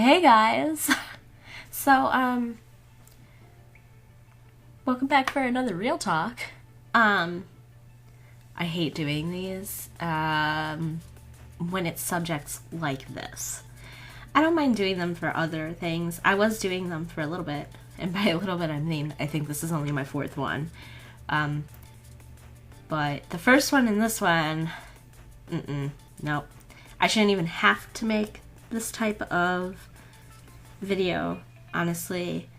Hey guys! So, welcome back for another Real Talk. I hate doing these, when it's subjects like this. I don't mind doing them for other things. I was doing them for a little bit, and by a little bit I mean, I think this is only my fourth one. But the first one and this one, nope. I shouldn't even have to make this type of video, honestly.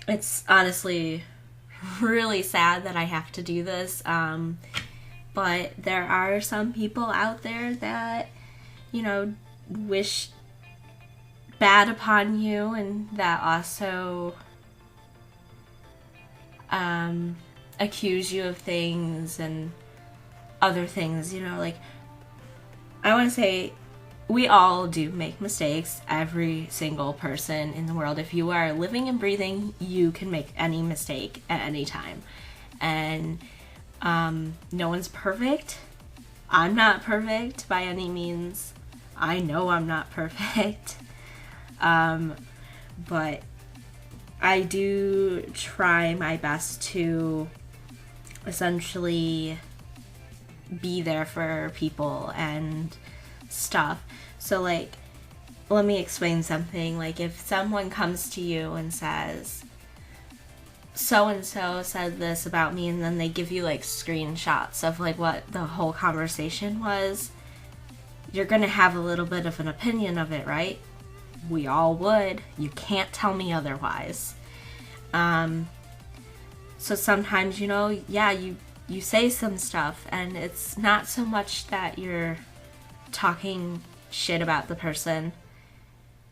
It's honestly really sad that I have to do this, but there are some people out there that, you know, wish bad upon you, and that also accuse you of things and other things, you know, like, I want to say we all do make mistakes. Every single person in the world. If you are living and breathing, you can make any mistake at any time. And no one's perfect. I'm not perfect by any means. I know I'm not perfect. But I do try my best to essentially be there for people and stuff. So, like, let me explain something. Like, if someone comes to you and says, so-and-so said this about me, and then they give you, like, screenshots of, like, what the whole conversation was, you're gonna have a little bit of an opinion of it, right? We all would. You can't tell me otherwise. So sometimes, you know, yeah, you say some stuff, and it's not so much that you're talking shit about the person.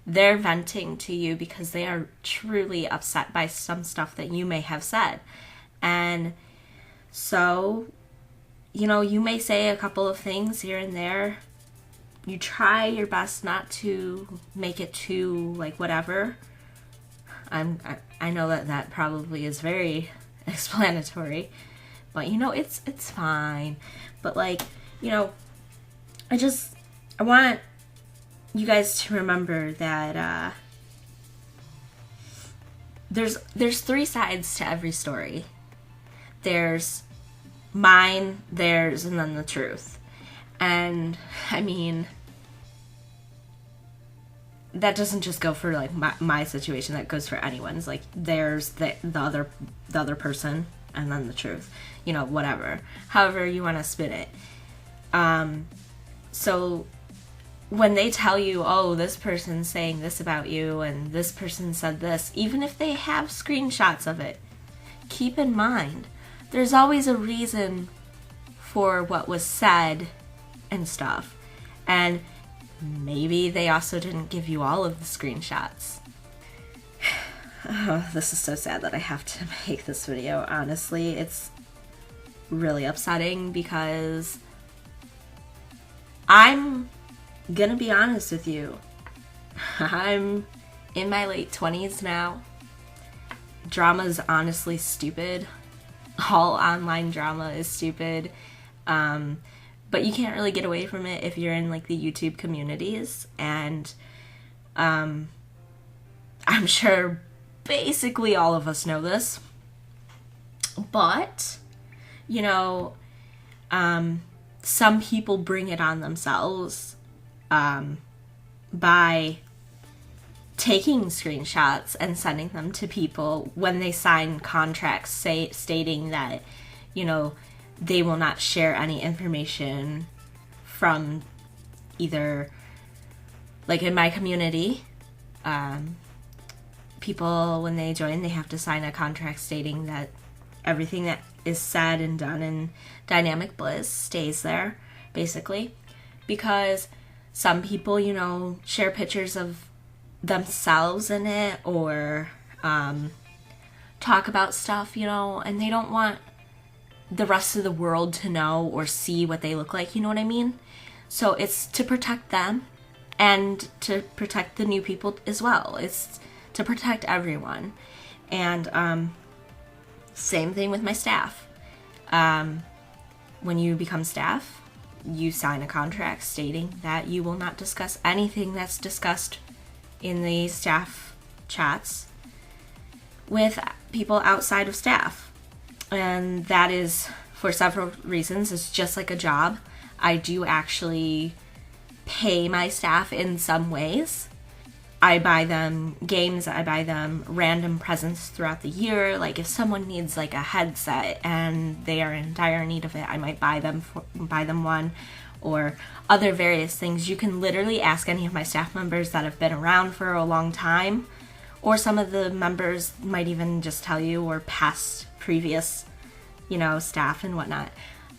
They're venting to you because they are truly upset by some stuff that you may have said. And so, you know, you may say a couple of things here and there. You try your best not to make it too, like, whatever. I know that probably is very explanatory, but, you know, it's fine. But, like, you know, I want you guys to remember that there's three sides to every story. There's mine, theirs, and then the truth. And, I mean, that doesn't just go for, like, my situation. That goes for anyone's. Like, there's the other person, and then the truth. You know, whatever. However you want to spin it. So when they tell you, oh, this person's saying this about you, and this person said this, even if they have screenshots of it, keep in mind, there's always a reason for what was said and stuff. And maybe they also didn't give you all of the screenshots. Oh, this is so sad that I have to make this video. Honestly, it's really upsetting because I'm gonna be honest with you. I'm in my late 20s now. Drama's honestly stupid. All online drama is stupid. But you can't really get away from it if you're in, like, the YouTube communities. And I'm sure basically all of us know this. But, you know, some people bring it on themselves by taking screenshots and sending them to people when they sign contracts stating that, you know, they will not share any information from either, like, in my community, people, when they join, they have to sign a contract stating that everything that is said and done in Dynamic Bliss stays there, basically. Because some people, you know, share pictures of themselves in it, or talk about stuff, you know, and they don't want the rest of the world to know or see what they look like, you know what I mean? So it's to protect them and to protect the new people as well. It's to protect everyone. And same thing with my staff. When you become staff, you sign a contract stating that you will not discuss anything that's discussed in the staff chats with people outside of staff. And that is for several reasons. It's just like a job. I do actually pay my staff in some ways. I buy them games, I buy them random presents throughout the year. Like if someone needs like a headset and they are in dire need of it, I might buy them one, or other various things. You can literally ask any of my staff members that have been around for a long time, or some of the members might even just tell you, or past previous, staff and whatnot.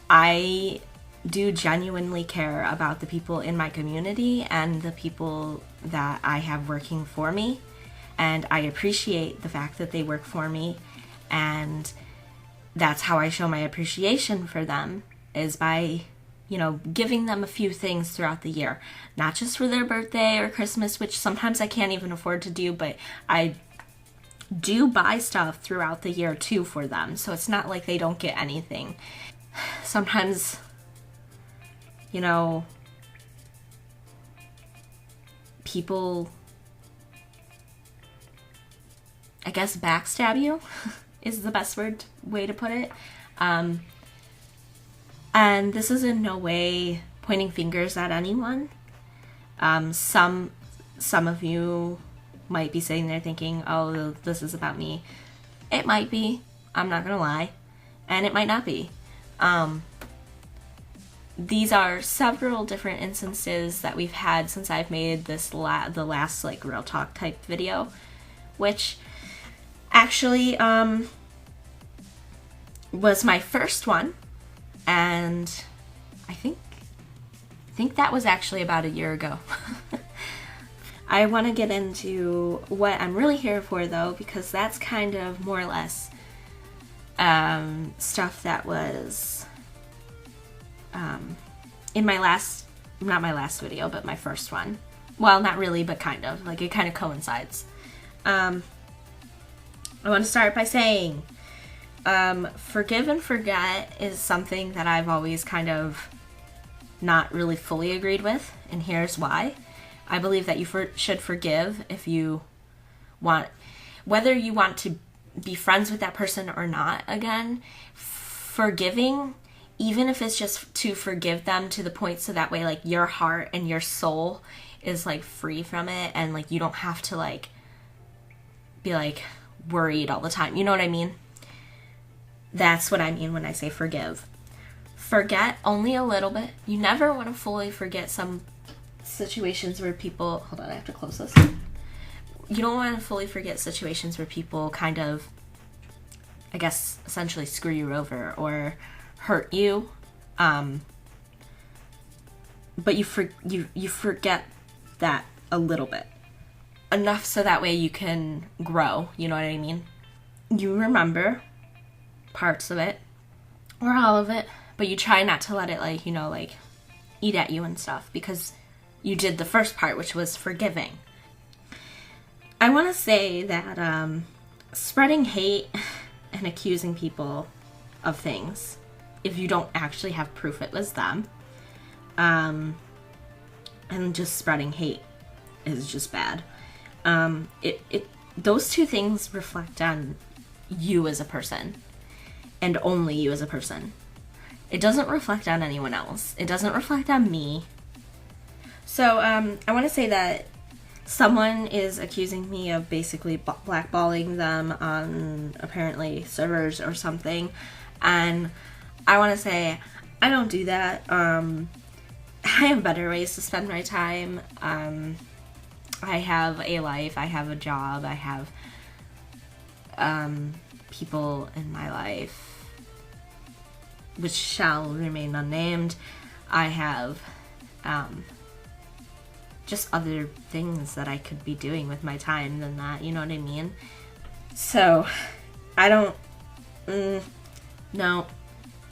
I do genuinely care about the people in my community and the people that I have working for me, and I appreciate the fact that they work for me, and that's how I show my appreciation for them, is by giving them a few things throughout the year, not just for their birthday or Christmas, which sometimes I can't even afford to do, but I do buy stuff throughout the year too for them, so it's not like they don't get anything. Sometimes people, I guess, backstab you is the best way to put it. And this is in no way pointing fingers at anyone. Some of you might be sitting there thinking, oh, this is about me. It might be. I'm not gonna lie. And it might not be. These are several different instances that we've had since I've made this the last like real talk type video, which actually was my first one, and I think that was actually about a year ago. I want to get into what I'm really here for though, because that's kind of more or less stuff that was in my not my last video, but my first one. Well, not really, but kind of. Like, it kind of coincides. I want to start by saying, forgive and forget is something that I've always kind of not really fully agreed with, and here's why. I believe that you should forgive if you want, whether you want to be friends with that person or not again. Forgiving, even if it's just to forgive them to the point so that way like your heart and your soul is like free from it, and like you don't have to like be like worried all the time. You know what I mean? That's what I mean when I say forgive. Forget only a little bit. You never want to fully forget some situations where people, hold on, I have to close this. You don't want to fully forget situations where people kind of, I guess, essentially screw you over or hurt you, but you forget that a little bit, enough so that way you can grow. You know what I mean? You remember parts of it or all of it, but you try not to let it like eat at you and stuff, because you did the first part, which was forgiving. I want to say that spreading hate and accusing people of things, if you don't actually have proof it was them, and just spreading hate is just bad. Those two things reflect on you as a person, and only you as a person. It doesn't reflect on anyone else. It doesn't reflect on me. So I want to say that someone is accusing me of basically blackballing them on apparently servers or something, and I want to say I don't do that. I have better ways to spend my time. I have a life, I have a job, I have people in my life which shall remain unnamed. I have just other things that I could be doing with my time than that, you know what I mean? So, I don't, no,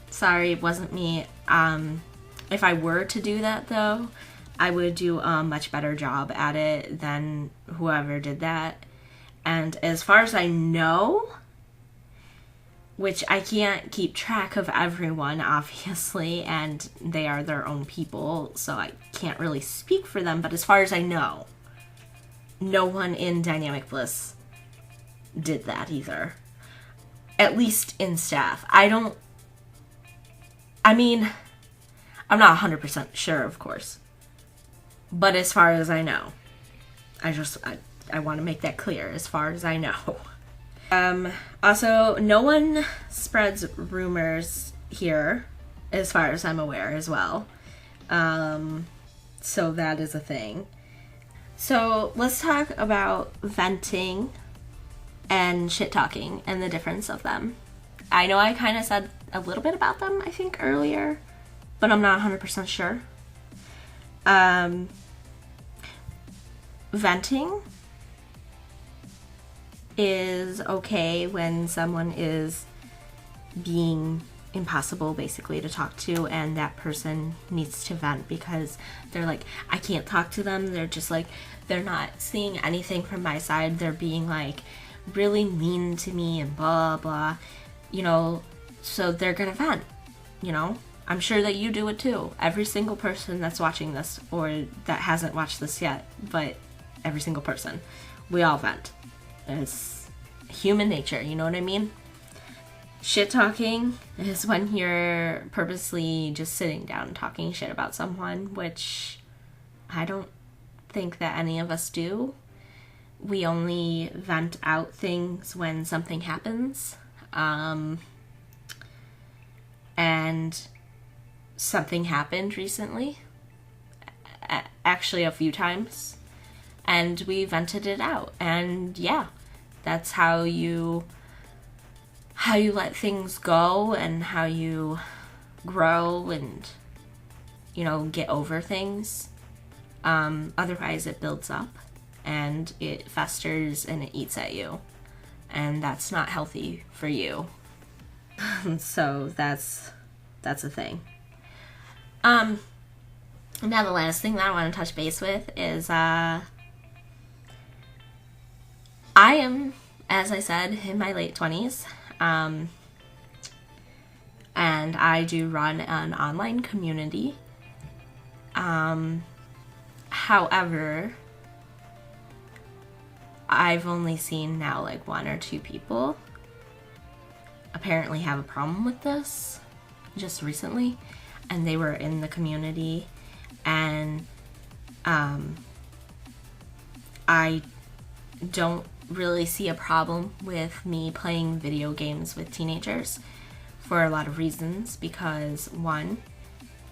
sorry, it wasn't me. If I were to do that though, I would do a much better job at it than whoever did that. And as far as I know, which I can't keep track of everyone, obviously, and they are their own people, so I can't really speak for them, but as far as I know, no one in Dynamic Bliss did that either. At least in staff. I'm not 100% sure, of course. But as far as I know, I want to make that clear, as far as I know. Also, no one spreads rumors here, as far as I'm aware as well. So that is a thing. So let's talk about venting and shit talking and the difference of them. I know I kind of said a little bit about them, I think, earlier, but I'm not 100% sure. Venting is okay when someone is being impossible basically to talk to, and that person needs to vent because they're like, I can't talk to them. They're just like, they're not seeing anything from my side. They're being like really mean to me and blah blah, so they're gonna vent. I'm sure that you do it too. Every single person that's watching this, or that hasn't watched this yet, but every single person, we all vent. It's human nature, you know what I mean? Shit talking is when you're purposely just sitting down talking shit about someone, which I don't think that any of us do. We only vent out things when something happens. And something happened recently. Actually, a few times. And we vented it out. And yeah, that's how you let things go and how you grow and, get over things. Otherwise it builds up and it festers and it eats at you. And that's not healthy for you. So that's a thing. Now the last thing that I want to touch base with is, I am, as I said, in my late 20s. And I do run an online community. However, I've only seen now like 1 or 2 people apparently have a problem with this just recently, and they were in the community, and I don't really see a problem with me playing video games with teenagers for a lot of reasons, because one,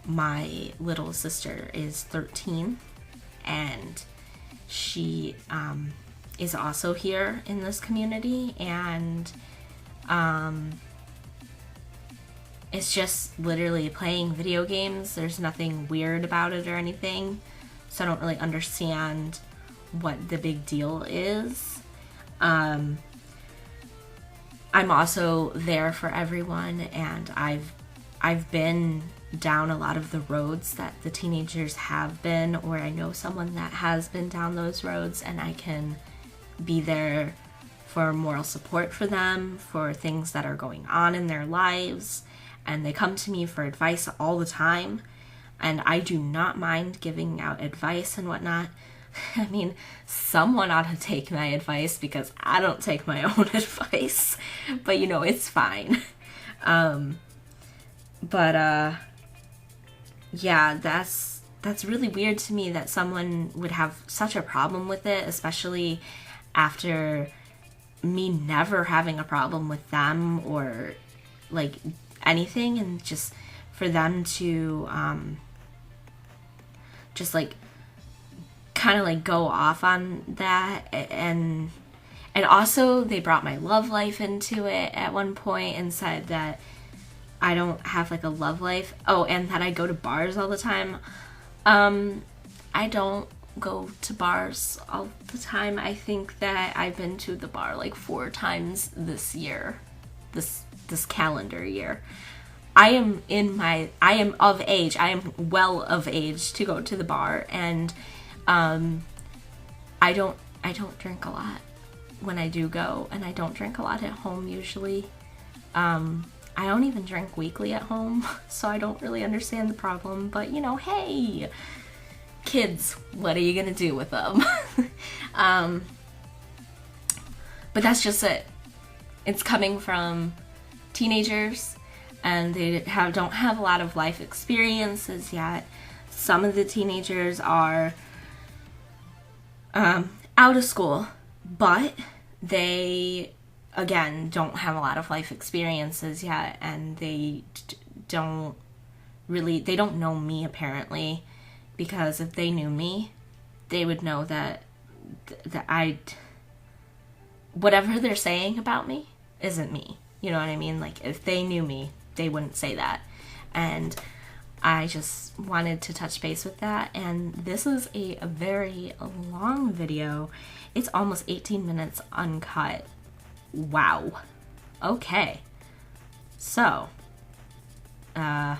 my little sister is 13 and she is also here in this community, and it's just literally playing video games. There's nothing weird about it or anything, so I don't really understand what the big deal is. I'm also there for everyone, and I've been down a lot of the roads that the teenagers have been, or I know someone that has been down those roads, and I can be there for moral support for them, for things that are going on in their lives, and they come to me for advice all the time, and I do not mind giving out advice and whatnot. I mean, someone ought to take my advice because I don't take my own advice, but it's fine. Yeah, that's really weird to me that someone would have such a problem with it, especially after me never having a problem with them or like anything, and just for them to just like kind of like go off on that, and also they brought my love life into it at one point and said that I don't have like a love life. Oh, and that I go to bars all the time. I don't go to bars all the time. I think that I've been to the bar like 4 times this year, this calendar year. I am of age. I am well of age to go to the bar, and I don't drink a lot when I do go, and I don't drink a lot at home usually. I don't even drink weekly at home, so I don't really understand the problem, but you know, hey, kids, what are you gonna do with them? But that's just it. It's coming from teenagers, and they don't have a lot of life experiences yet. Some of the teenagers are out of school, but they, again, don't have a lot of life experiences yet, and they don't know me, apparently, because if they knew me, they would know that whatever they're saying about me isn't me. You know what I mean? Like, if they knew me, they wouldn't say that. And I just wanted to touch base with that. And this is a very long video. It's almost 18 minutes uncut. Wow. Okay. So, bye?